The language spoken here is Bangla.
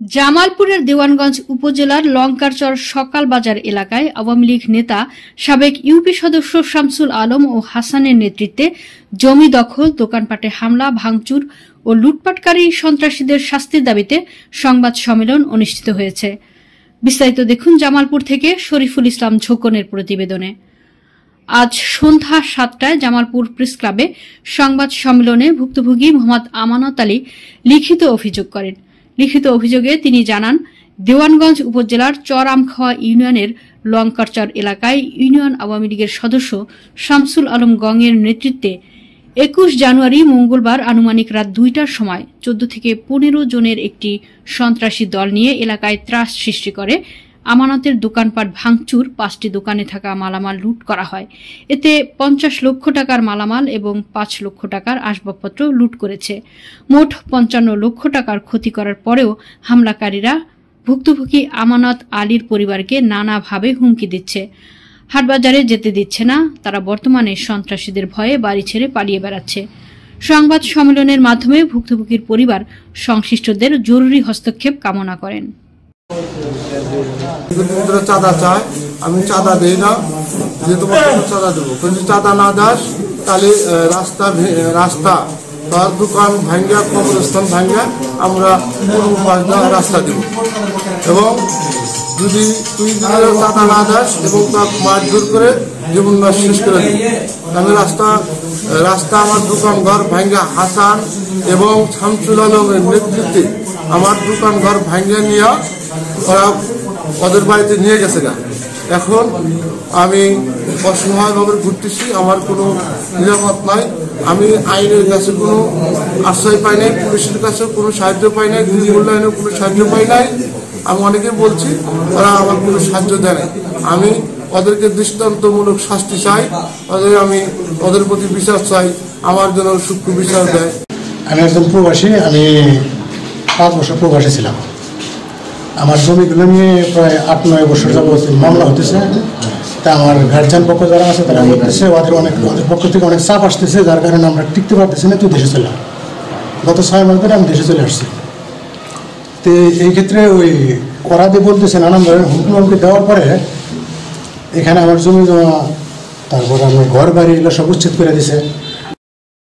জামালপুরের দেওয়ানগঞ্জ উপজেলার লঙ্কারচর সকাল বাজার এলাকায় আওয়ামী লীগ নেতা সাবেক ইউপি সদস্য শামসুল আলম ও হাসানের নেতৃত্বে জমি দখল, দোকানপাটে হামলা, ভাঙচুর ও লুটপাটকারী সন্ত্রাসীদের শাস্তির দাবিতে সংবাদ সম্মেলন অনুষ্ঠিত হয়েছে। বিস্তারিত দেখুন জামালপুর থেকে শরীফুল ইসলাম ঝোকনের প্রতিবেদনে। আজ সন্ধ্যা ৭টায় জামালপুর প্রেস ক্লাবে সংবাদ সম্মেলনে ভুক্তভোগী মোহাম্মদ আমানত আলী লিখিত অভিযোগ করেন। লিখিত অভিযোগে তিনি জানান, দেওয়ানগঞ্জ উপজেলার চর আমখাওয়া ইউনিয়নের লঙ্কারচর এলাকায় ইউনিয়ন আওয়ামী লীগের সদস্য শামসুল আলম গংয়ের নেতৃত্বে ২১ জানুয়ারি মঙ্গলবার আনুমানিক রাত ২টার সময় ১৪ থেকে ১৫ জনের একটি সন্ত্রাসী দল নিয়ে এলাকায় ত্রাস সৃষ্টি করে আমানতের দোকানপাট ভাঙচুর, ৫টি দোকানে থাকা মালামাল লুট করা হয়। এতে ৫০ লক্ষ টাকার মালামাল এবং ৫ লক্ষ টাকার আসবাবপত্র লুট করেছে। মোট ৫৫ লক্ষ টাকার ক্ষতি করার পরেও হামলাকারীরা ভুক্তভোগী আমানত আলীর পরিবারকে নানাভাবে হুমকি দিচ্ছে। হাটবাজারে যেতে দিচ্ছে না। তারা বর্তমানে সন্ত্রাসীদের ভয়ে বাড়ি ছেড়ে পালিয়ে বেড়াচ্ছে। সংবাদ সম্মেলনের মাধ্যমে ভুক্তভোগীর পরিবার সংশ্লিষ্টদের জরুরি হস্তক্ষেপ কামনা করেন। চাঁদা চায়, আমি চাঁদা দিই না, যে তোমার চাঁদা দেবো, কিন্তু চাঁদা না দাস তাহলে রাস্তা তার দোকান ভাঙ্গা, কবরস্থান ভাঙ্গা আমরা রাস্তা দেব, এবং যদি তুই চাঁদা না দাস এবং তার মারধর করে জীবন শেষ করে দেব, আমি রাস্তা আমার দোকান ঘর ভাঙ্গা হাসান এবং শামসুল আলমের নেতৃত্বে আমার দোকান ঘর ভাঙ্গা নিয়ে ওরা ওদের বাড়িতে নিয়ে গেছে গা। এখন আমি অসহায়ভাবে ঘুরতেছি, আমার কোনো নিরাপদ নাই। আমি আইনের কাছে কোনো আশ্রয় পাই নাই, পুলিশের কাছে কোনো সাহায্য পাই নাই, মূল্যায়নের কোনো সাহায্য পাই নাই। আমি অনেকে বলছি, ওরা আমার কোনো সাহায্য দেয় নাই। আমি ওদেরকে দৃষ্টান্তমূলক শাস্তি চাই, আমি ওদের প্রতি বিচার চাই, আমার জন্য সূক্ষ্ম বিচার দেয়। আমি একজন প্রবাসী, আমি 5 বছর প্রবাসী ছিলাম। আমার জমিগুলো নিয়ে প্রায় 8-9 বছর যাবত মামলা হতেছে। তা আমার গার্জিয়ান পক্ষ যারা আছে তারা বলতেছে ওদের পক্ষ থেকে অনেক চাপ আসতেছে, যার কারণে আমরা টিকতে পারতেছি না, তুই দেশে চলে। গত 6 মাস ধরে আমি দেশে চলে আসছি। তো এই ক্ষেত্রে ওই করাতে বলতেছে নানানভাবে হুমকি দেওয়ার পরে এখানে আমার জমি জমা, তারপরে আমার ঘর বাড়ি এগুলো সব উচ্ছেদ করে দিছে।